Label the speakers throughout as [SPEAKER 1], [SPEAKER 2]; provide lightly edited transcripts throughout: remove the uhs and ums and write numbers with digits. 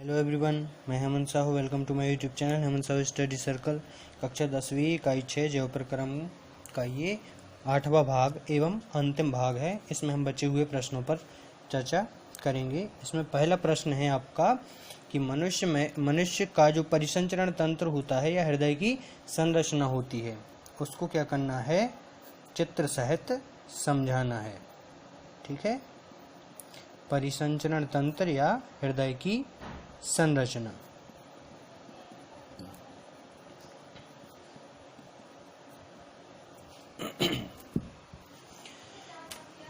[SPEAKER 1] Hello everyone, मैं Hemant Sahu. Welcome to my YouTube channel Hemant Sahu study circle. कक्षा 10वीं इकाई 6 जैव प्रक्रम का ये 8वां भाग एवं अंतिम भाग है। इसमें हम बचे हुए प्रश्नों पर चर्चा करेंगे। इसमें पहला प्रश्न है आपका कि मनुष्य का जो परिसंचरण तंत्र होता है या हृदय की संरचना होती है, उसको क्या करना है, चित्र सहित समझाना है। ठीक है, परिसंचरण तंत्र या हृदय की संरचना।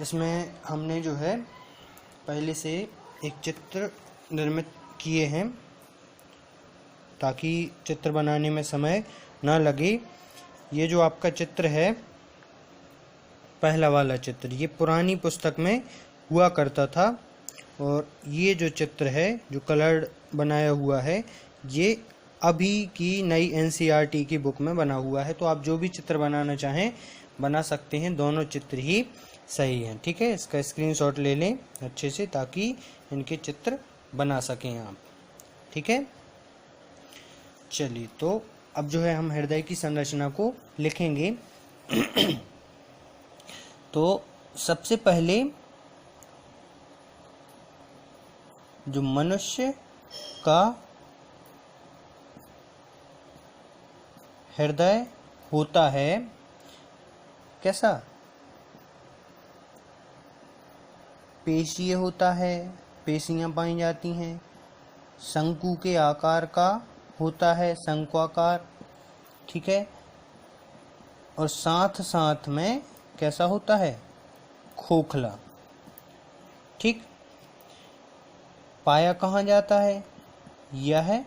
[SPEAKER 1] इसमें हमने जो है पहले से एक चित्र निर्मित किए हैं ताकि चित्र बनाने में समय ना लगे। ये जो आपका चित्र है, पहला वाला चित्र, ये पुरानी पुस्तक में हुआ करता था, और ये जो चित्र है जो कलर्ड बनाया हुआ है, ये अभी की नई NCERT की बुक में बना हुआ है। तो आप जो भी चित्र बनाना चाहें बना सकते हैं, दोनों चित्र ही सही हैं। ठीक है, इसका स्क्रीनशॉट ले लें अच्छे से ताकि इनके चित्र बना सकें आप। ठीक है, चलिए तो अब जो है हम हृदय की संरचना को लिखेंगे। तो सबसे पहले जो मनुष्य का हृदय होता है, कैसा, पेशीय होता है, पेशियां पाई जाती हैं, शंकु के आकार का होता है, शंक्वाकार। ठीक है, और साथ साथ में कैसा होता है, खोखला। ठीक, पाया कहाँ जाता है, यह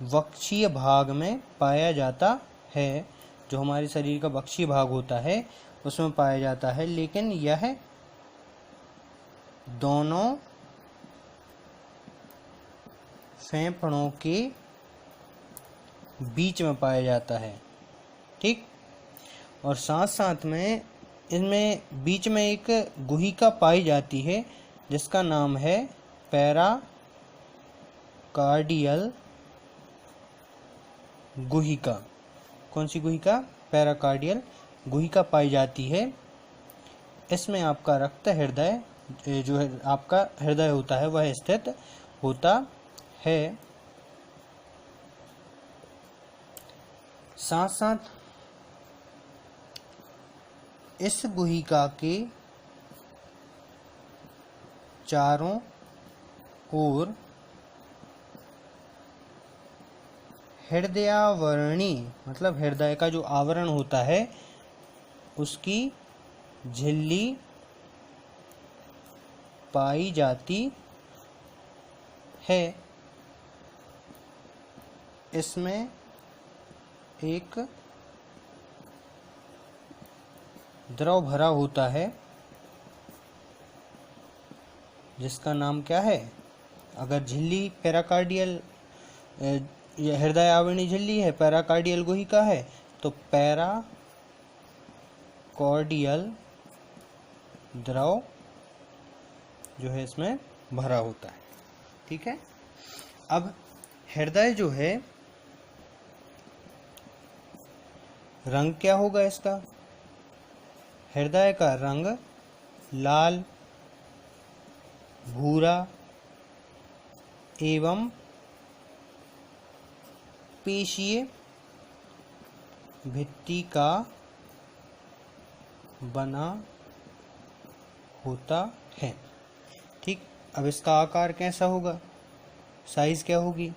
[SPEAKER 1] वक्षीय भाग में पाया जाता है। जो हमारे शरीर का वक्षीय भाग होता है उसमें पाया जाता है, लेकिन यह दोनों फेफड़ों के बीच में पाया जाता है। ठीक, और साथ साथ में इनमें बीच में एक गुहिका पाई जाती है जिसका नाम है पैराकार्डियल गुहिका। कौन सी गुहिका, पैराकार्डियल गुहिका पाई जाती है। इसमें आपका रक्त हृदय, जो है आपका हृदय होता है, वह स्थित होता है। साथ साथ इस गुहिका के चारों ओर हृदयावरणी, मतलब हृदय का जो आवरण होता है, उसकी झिल्ली पाई जाती है। इसमें एक द्रव भरा होता है जिसका नाम क्या है, अगर झिल्ली पैराकार्डियल, हृदय आवरणी झिल्ली है, पैराकार्डियल गुहिका है, तो पैराकार्डियल द्रव जो है इसमें भरा होता है। ठीक है, अब हृदय जो है, रंग क्या होगा इसका, हृदय का रंग लाल, भूरा एवं पेशीय भित्ति का बना होता है। ठीक, अब इसका आकार कैसा होगा, साइज क्या होगी,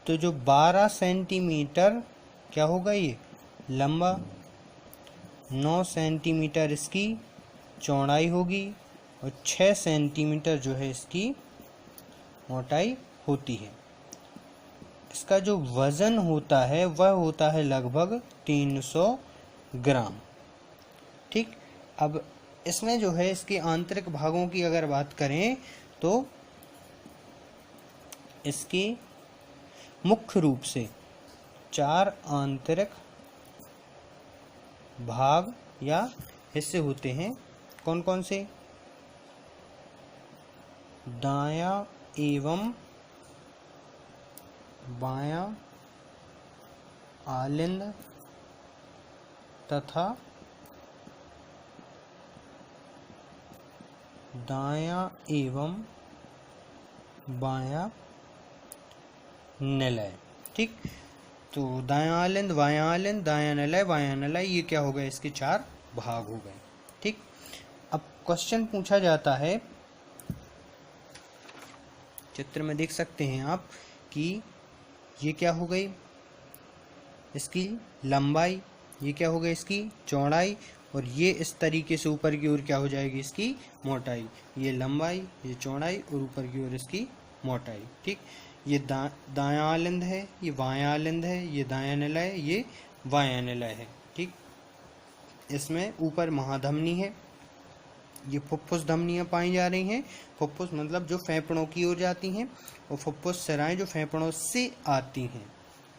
[SPEAKER 1] तो जो 12 सेंटीमीटर क्या होगा, ये लंबा, 9 सेंटीमीटर इसकी चौड़ाई होगी, और 6 सेंटीमीटर जो है इसकी मोटाई होती है। इसका जो वजन होता है वह होता है लगभग 300 ग्राम। ठीक, अब इसमें जो है इसके आंतरिक भागों की अगर बात करें तो इसके मुख्य रूप से 4 आंतरिक भाग या हिस्से होते हैं। कौन कौन से, दायां एवं बायां आलिंद तथा दायां एवं बायां निलय। ठीक, तो दायां आलिंद, बायां आलिंद, दायां निलय, बायां निलय, ये क्या हो गए, इसके 4 भाग हो गए। ठीक, अब क्वेश्चन पूछा जाता है, चित्र में देख सकते हैं आप कि ये क्या हो गई, इसकी लंबाई, ये क्या हो गई, इसकी चौड़ाई, और ये इस तरीके से ऊपर की ओर क्या हो जाएगी, इसकी मोटाई। ये लंबाई, ये चौड़ाई, और ऊपर की ओर इसकी मोटाई। ठीक, ये दायां आलिंद है, ये बायां आलिंद है, ये दायां निलय, ये बायां निलय है। ठीक, इसमें ऊपर महाधमनी है, ये फुफ्फुस धमनियाँ पाई जा रही हैं। फुफ्फुस मतलब जो फेफड़ों की ओर जाती हैं, और फुफ्फुस सिराएं जो फेफड़ों से आती हैं।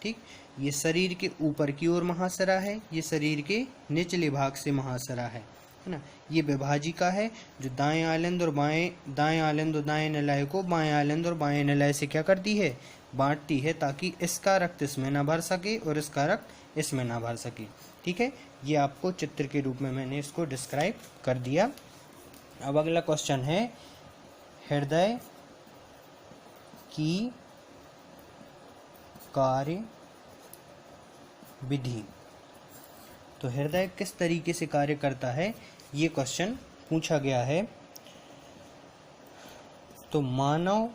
[SPEAKER 1] ठीक, ये शरीर के ऊपर की ओर महासरा है, ये शरीर के निचले भाग से महासरा है ना। ये विभाजिका है जो दाएं आलिंद और दाएं निलय को बाएं आलिंद और बाएं निलय से क्या करती है, बांटती है, ताकि इसका रक्त इसमें ना भर सके और इसका रक्त इसमें ना भर सके। ठीक है, ये आपको चित्र के रूप में मैंने इसको डिस्क्राइब कर दिया। अब अगला क्वेश्चन है, हृदय की कार्य विधि। तो हृदय किस तरीके से कार्य करता है, ये क्वेश्चन पूछा गया है। तो मानव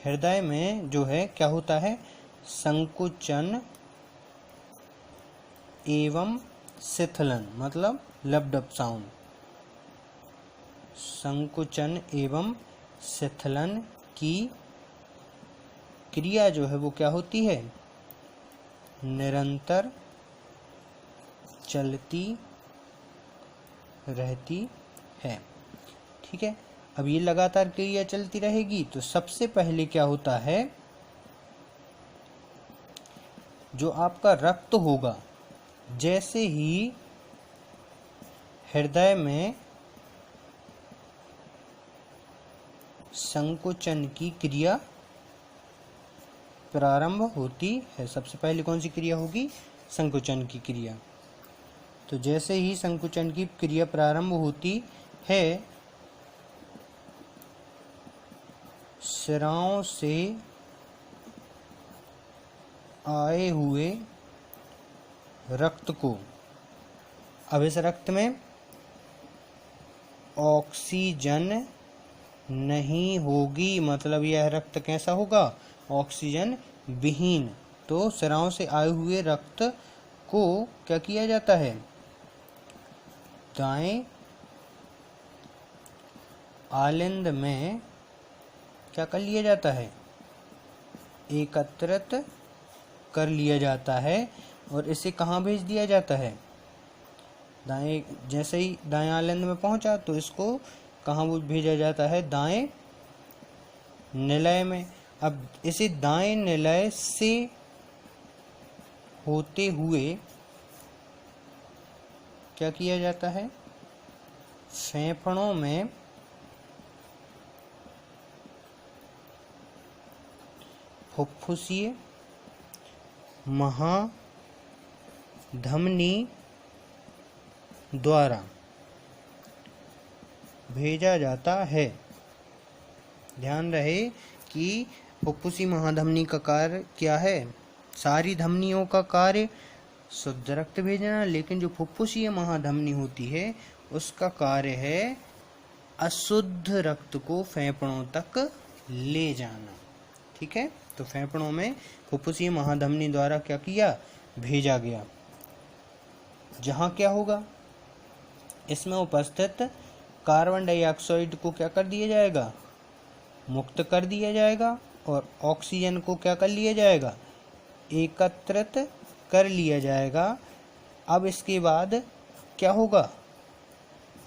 [SPEAKER 1] हृदय में जो है क्या होता है, संकुचन एवं शिथिलन, मतलब लबडब साउंड, संकुचन एवं शिथिलन की क्रिया जो है वो क्या होती है, निरंतर चलती रहती है। ठीक है, अब ये लगातार क्रिया चलती रहेगी, तो सबसे पहले क्या होता है, जो आपका रक्त होगा, जैसे ही हृदय में संकुचन की क्रिया प्रारंभ होती है, सबसे पहले कौन सी क्रिया होगी, संकुचन की क्रिया। तो जैसे ही संकुचन की क्रिया प्रारंभ होती है, सिराओं से आए हुए रक्त को, अब इस रक्त में ऑक्सीजन नहीं होगी, मतलब यह रक्त कैसा होगा, ऑक्सीजन विहीन। तो सिराओं से आए हुए रक्त को क्या किया जाता है, दाएं आलिंद में क्या कर लिया जाता है, एकत्रित कर लिया जाता है, और इसे कहाँ भेज दिया जाता है, दाएं, जैसे ही दाएं आलिंद में पहुंचा तो इसको कहाँ भेजा जाता है, दाएं निलय में। अब इसे दाएं निलय से होते हुए क्या किया जाता है, फेफड़ों में फुफ्फुसीय महाधमनी द्वारा भेजा जाता है। ध्यान रहे कि फुफ्फुसी महाधमनी का कार्य क्या है, सारी धमनियों का कार्य शुद्ध रक्त भेजना, लेकिन जो फुफ्फुसीय महाधमनी होती है उसका कार्य है अशुद्ध रक्त को फेफड़ों तक ले जाना। ठीक है, तो फेफड़ों में फुफ्फुसीय महाधमनी द्वारा क्या किया, भेजा गया। जहाँ क्या होगा, इसमें उपस्थित कार्बन डाइऑक्साइड को क्या कर दिया जाएगा, मुक्त कर दिया जाएगा, और ऑक्सीजन को क्या कर लिया जाएगा, एकत्रित कर लिया जाएगा। अब इसके बाद क्या होगा,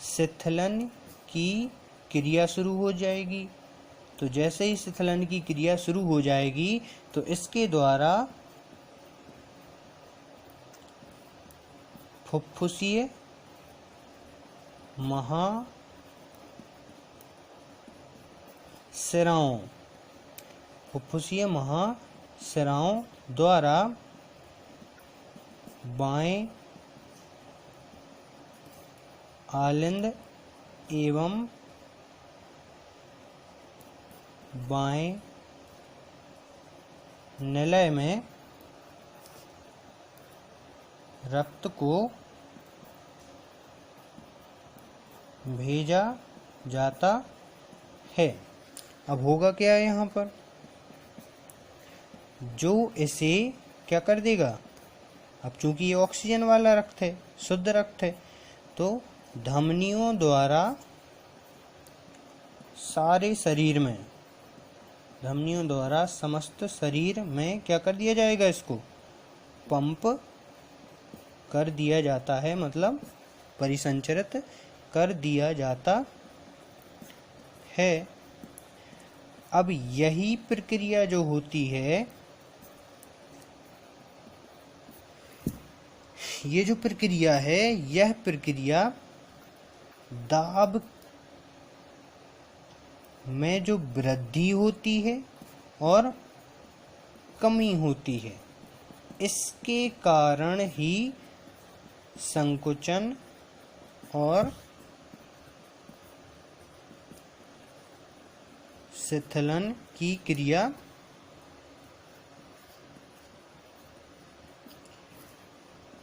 [SPEAKER 1] शिथिलन की क्रिया शुरू हो जाएगी। तो जैसे ही शिथिलन की क्रिया शुरू हो जाएगी तो इसके द्वारा फुफ्फुसीय सिराओं, फुफ्फुसीय महासिराओं द्वारा बाएं आलिंद एवं बाएं निलय में रक्त को भेजा जाता है। अब होगा क्या है यहाँ पर, जो इसे क्या कर देगा, अब चूंकि ये ऑक्सीजन वाला रक्त है, शुद्ध रक्त है, तो धमनियों द्वारा सारे शरीर में, धमनियों द्वारा समस्त शरीर में क्या कर दिया जाएगा, इसको पंप कर दिया जाता है, मतलब परिसंचरित कर दिया जाता है। अब यही प्रक्रिया जो होती है, ये जो प्रक्रिया है, यह प्रक्रिया दाब में जो वृद्धि होती है और कमी होती है, इसके कारण ही संकुचन और शिथिलन की क्रिया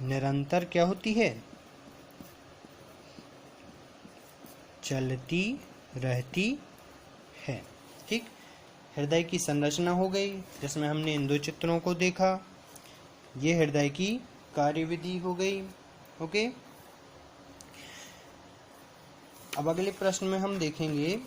[SPEAKER 1] निरंतर क्या होती है, चलती रहती है। ठीक, हृदय की संरचना हो गई, जिसमें हमने इन दो चित्रों को देखा। ये हृदय की कार्यविधि हो गई। ओके, अब अगले प्रश्न में हम देखेंगे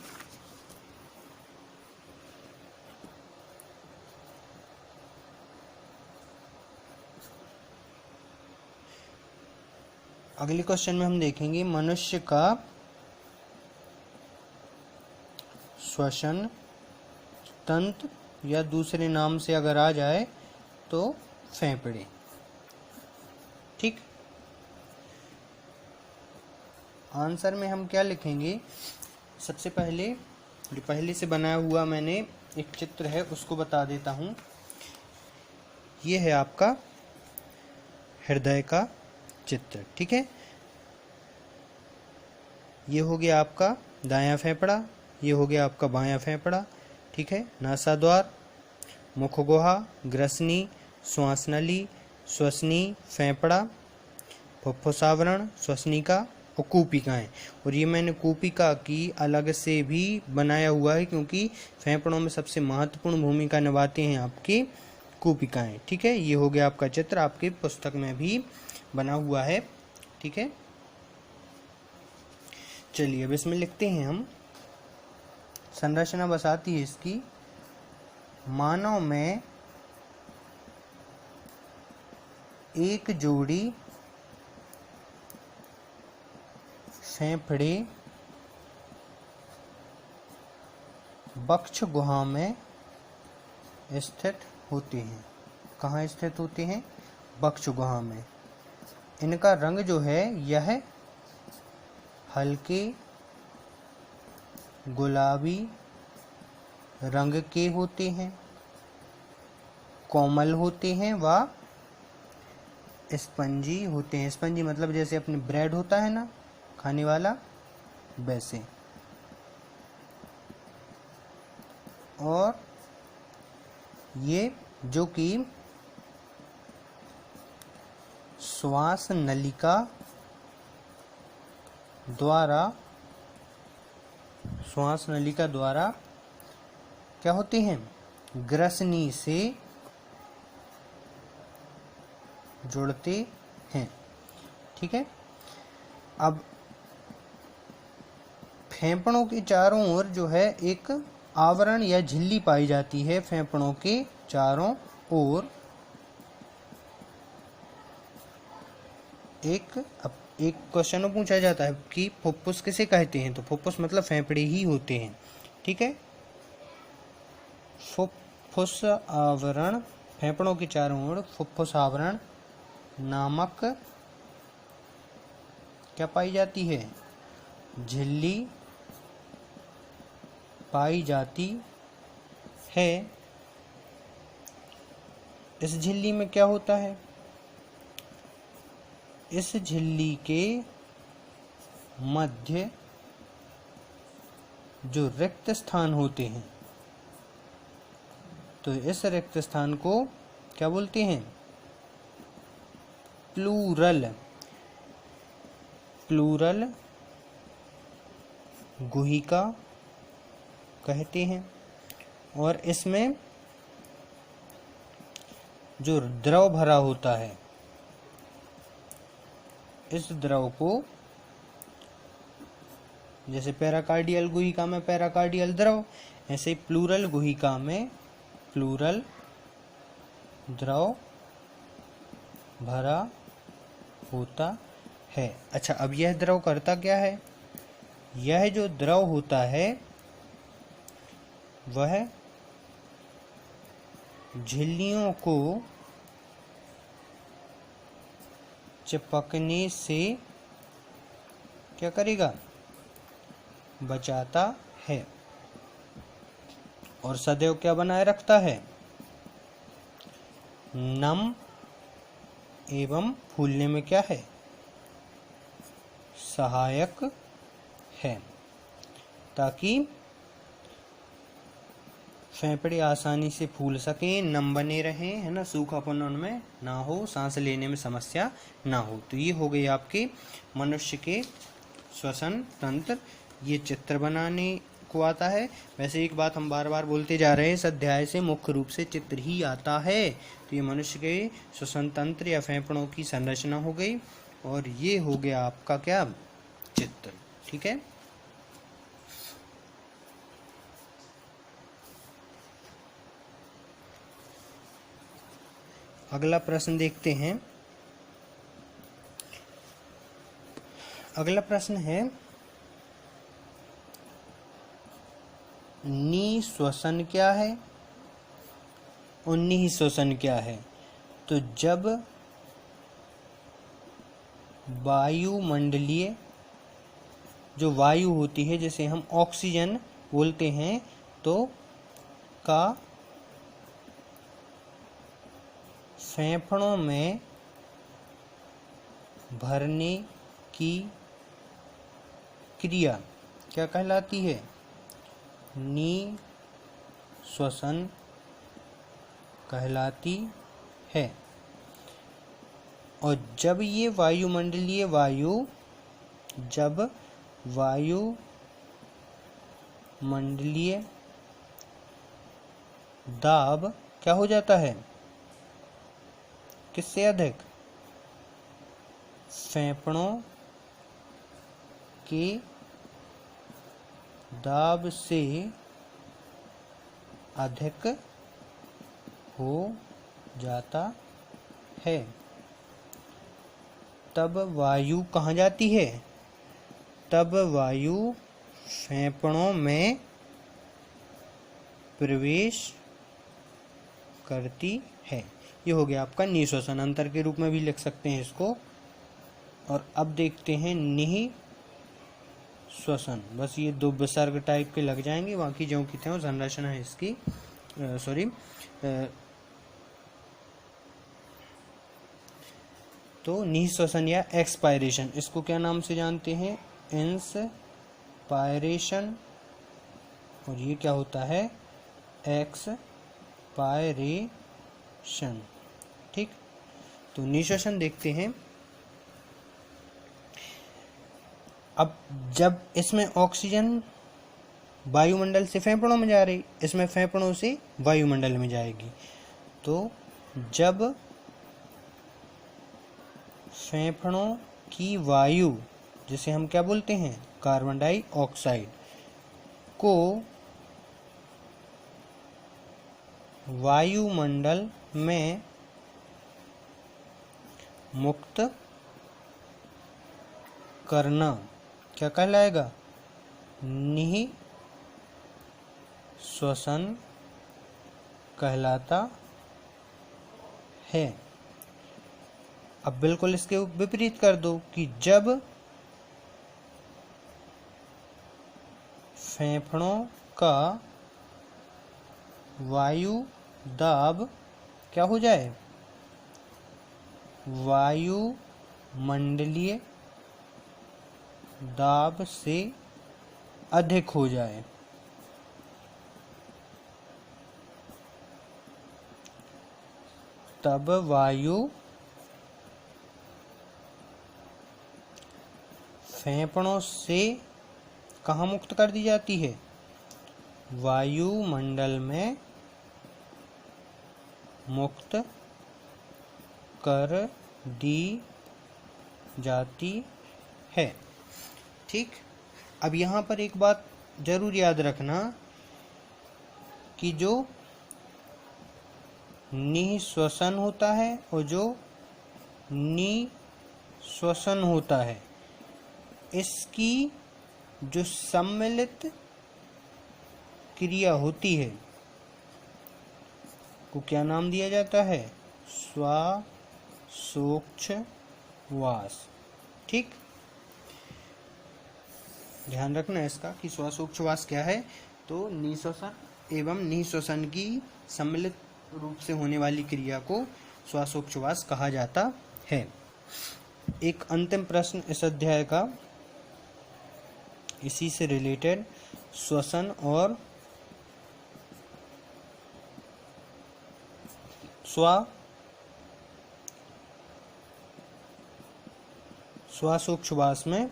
[SPEAKER 1] अगले क्वेश्चन में हम देखेंगे मनुष्य का श्वसन तंत्र, या दूसरे नाम से अगर आ जाए तो फेफड़े। ठीक, आंसर में हम क्या लिखेंगे, सबसे पहले जो पहले से बनाया हुआ मैंने एक चित्र है उसको बता देता हूँ। ये है आपका हृदय का चित्र। ठीक है, ये हो गया आपका दायां फेफड़ा, ये हो गया आपका बायां फेफड़ा। ठीक है, नासाद्वार, मुखगुहा, ग्रसनी, श्वास नली, श्वसनी, फेफड़ा, फुफ्फुसावरण, श्वसनिका और कूपिकाएं। और ये मैंने कूपिका की अलग से भी बनाया हुआ है, क्योंकि फेफड़ों में सबसे महत्वपूर्ण भूमिका निभाते हैं आपकी कूपिकाएं। ठीक है, ये हो गया आपका चित्र, आपकी पुस्तक में भी बना हुआ है। ठीक है, चलिए अब इसमें लिखते हैं हम। संरचना बताती है इसकी, मानव में एक जोड़ी फेफड़े वक्ष गुहा में स्थित होते हैं। कहाँ स्थित होते हैं, वक्ष गुहा में। इनका रंग जो है यह हल्के गुलाबी रंग के होते हैं, कोमल होते हैं व स्पंजी होते हैं। स्पंजी मतलब जैसे अपने ब्रेड होता है ना खाने वाला, वैसे। और ये जो कि श्वास नलिका द्वारा क्या होते हैं, ग्रसनी से जुड़ते हैं। ठीक है, अब फेफड़ों के चारों ओर जो है एक आवरण या झिल्ली पाई जाती है। फेफड़ों के चारों ओर एक क्वेश्चन पूछा जाता है कि फुफ्फुस किसे कहते हैं, तो फुफ्फुस मतलब फेफड़े ही होते हैं। ठीक है, फुफ्फुस आवरण, फेफड़ों के चारों ओर फुफ्फुस आवरण नामक क्या पाई जाती है, झिल्ली पाई जाती है। इस झिल्ली में क्या होता है? इस झिल्ली के मध्य जो रिक्त स्थान होते हैं, तो इस रिक्त स्थान को क्या बोलते हैं? प्लूरल। प्लूरल गुहिका कहते हैं। और इसमें जो द्रव भरा होता है, इस द्रव को, जैसे पैराकार्डियल गुहिका में पैराकार्डियल द्रव, ऐसे प्लूरल गुहिका में प्लूरल द्रव भरा होता है। अच्छा, अब यह द्रव करता क्या है? यह जो द्रव होता है वह झिल्लियों को चिपकने से क्या करेगा? बचाता है। और सदैव क्या बनाए रखता है? नम एवं फूलने में क्या है? सहायक है, ताकि फेफड़े आसानी से फूल सकें, नम बने रहें, है ना, सूखापन उनमें ना हो, सांस लेने में समस्या ना हो। तो ये हो गए आपके मनुष्य के श्वसन तंत्र। ये चित्र बनाने को आता है। वैसे एक बात हम बार बार बोलते जा रहे हैं, इस अध्याय से मुख्य रूप से चित्र ही आता है। तो ये मनुष्य के श्वसन तंत्र या फेफड़ों की संरचना हो गई, और ये हो गया आपका क्या? चित्र। ठीक है। अगला प्रश्न देखते हैं। अगला प्रश्न है, निःश्वसन क्या है और निःश्वसन क्या है? तो जब वायुमंडलीय जो वायु होती है, जैसे हम ऑक्सीजन बोलते हैं, तो का फेफड़ों में भरने की क्रिया क्या कहलाती है? निःश्वसन कहलाती है। और जब ये वायुमंडलीय वायु, जब वायुमंडलीय दाब क्या हो जाता है? किससे अधिक? फेफड़ों के दाब से अधिक हो जाता है, तब वायु कहाँ जाती है? तब वायु फेफड़ों में प्रवेश करती है। ये हो गया आपका निःश्वसन। अंतर के रूप में भी लिख सकते हैं इसको। और अब देखते हैं निःश्वसन। बस ये दो विसर्ग टाइप के लग जाएंगे, बाकी जो की थे संरचना है इसकी, तो निःश्वसन या एक्सपायरेशन, इसको क्या नाम से जानते हैं? इंस्पायरेशन। और ये क्या होता है? एक्सपायरेशन। ठीक। तो निःश्वसन देखते हैं। अब जब इसमें ऑक्सीजन वायुमंडल से फेफड़ों में जा रही, इसमें फेफड़ों से वायुमंडल में जाएगी। तो जब फेफड़ों की वायु, जिसे हम क्या बोलते हैं? कार्बन डाइऑक्साइड, को वायुमंडल में मुक्त करना क्या कहलाएगा? निःश्वसन कहलाता है। अब बिल्कुल इसके विपरीत कर दो कि जब फेफड़ों का वायु दाब क्या हो जाए, वायुमंडलीय दाब से अधिक हो जाए। तब वायु फेफड़ों से कहाँ मुक्त कर दी जाती है, वायुमंडल में मुक्त कर दी जाती है। ठीक, अब यहाँ पर एक बात जरूर याद रखना कि जो निःश्वसन होता है और जो निःश्वसन होता है, इसकी जो सम्मिलित क्रिया होती है को क्या नाम दिया जाता है, श्वासोच्छ्वास। ठीक, ध्यान रखना इसका कि श्वासोच्छ्वास क्या है, तो निःश्वसन एवं निःश्वसन की सम्मिलित रूप से होने वाली क्रिया को श्वासोच्छ्वास कहा जाता है। एक अंतिम प्रश्न इस अध्याय का, इसी से रिलेटेड, श्वसन और श्वासोच्छ्वास में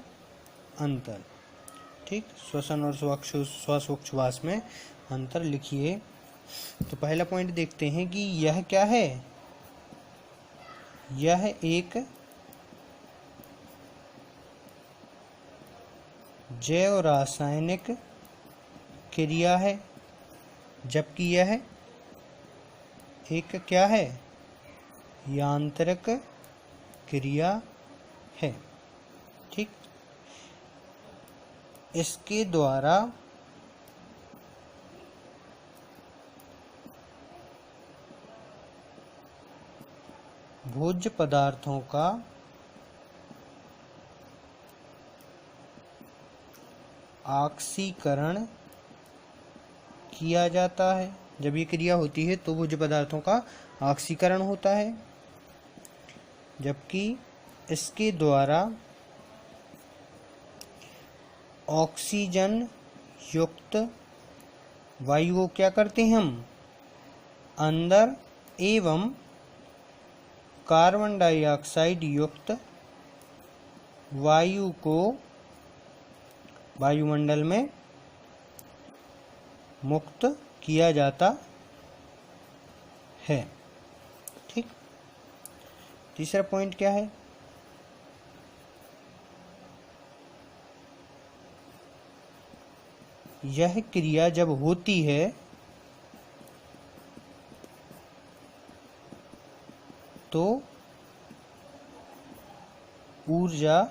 [SPEAKER 1] अंतर। ठीक, श्वसन और श्वासोच्छ्वास में अंतर लिखिए। तो पहला पॉइंट देखते हैं कि यह क्या है, यह एक जैव रासायनिक क्रिया है, जबकि यह एक क्या है, यांत्रिक क्रिया है। ठीक, इसके द्वारा भोज्य पदार्थों का ऑक्सीकरण किया जाता है। जब ये क्रिया होती है तो भोज्य पदार्थों का ऑक्सीकरण होता है, जबकि इसके द्वारा ऑक्सीजन युक्त वायु को क्या करते हैं हम, अंदर, एवं कार्बन डाइऑक्साइड युक्त वायु को वायुमंडल में मुक्त किया जाता है। ठीक, तीसरा पॉइंट क्या है, यह क्रिया जब होती है तो ऊर्जा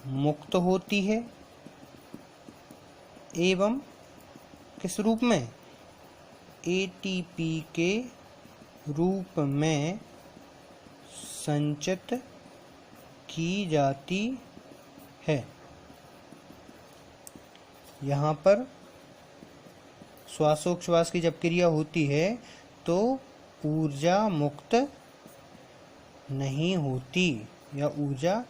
[SPEAKER 1] मुक्त होती है एवं किस रूप में, एटीपी के रूप में संचित की जाती है। यहाँ पर श्वासोच्छ्वास की जब क्रिया होती है तो ऊर्जा मुक्त नहीं होती या ऊर्जा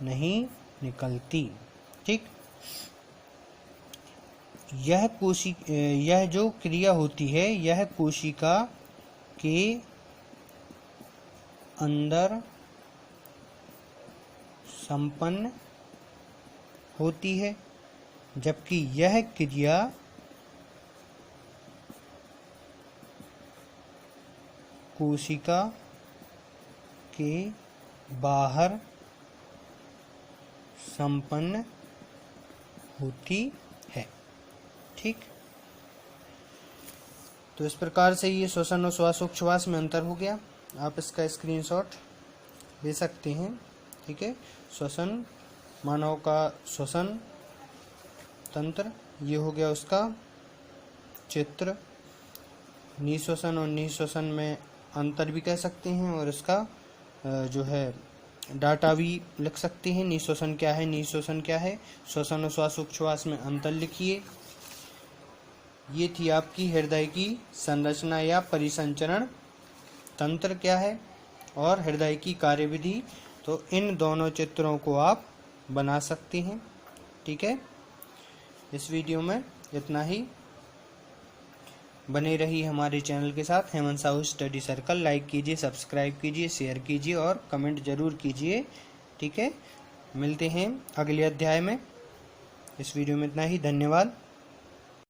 [SPEAKER 1] नहीं निकलती। ठीक, यह जो क्रिया होती है यह कोशिका के अंदर संपन्न होती है, जबकि यह क्रिया कोशिका के बाहर संपन्न होती है। ठीक, तो इस प्रकार से ये श्वसन और श्वासोच्छ्वास में अंतर हो गया। आप इसका स्क्रीनशॉट ले सकते हैं। ठीक है, श्वसन, मानव का श्वसन तंत्र, ये हो गया उसका चित्र। निःश्वसन और निःश्वसन में अंतर भी कह सकते हैं, और इसका जो है डाटा भी लिख सकते हैं। निःश्वसन क्या है, निःश्वसन क्या है, श्वसन और श्वासोच्छ्वास में अंतर लिखिए। ये थी आपकी हृदय की संरचना या परिसंचरण तंत्र क्या है और हृदय की कार्यविधि। तो इन दोनों चित्रों को आप बना सकते हैं। ठीक है, इस वीडियो में इतना ही। बने रही हमारे चैनल के साथ, Hemant Sahu study circle. Like कीजिए, सब्सक्राइब कीजिए, शेयर कीजिए और कमेंट जरूर कीजिए। ठीक है, मिलते हैं अगले अध्याय में। इस वीडियो में इतना ही। धन्यवाद।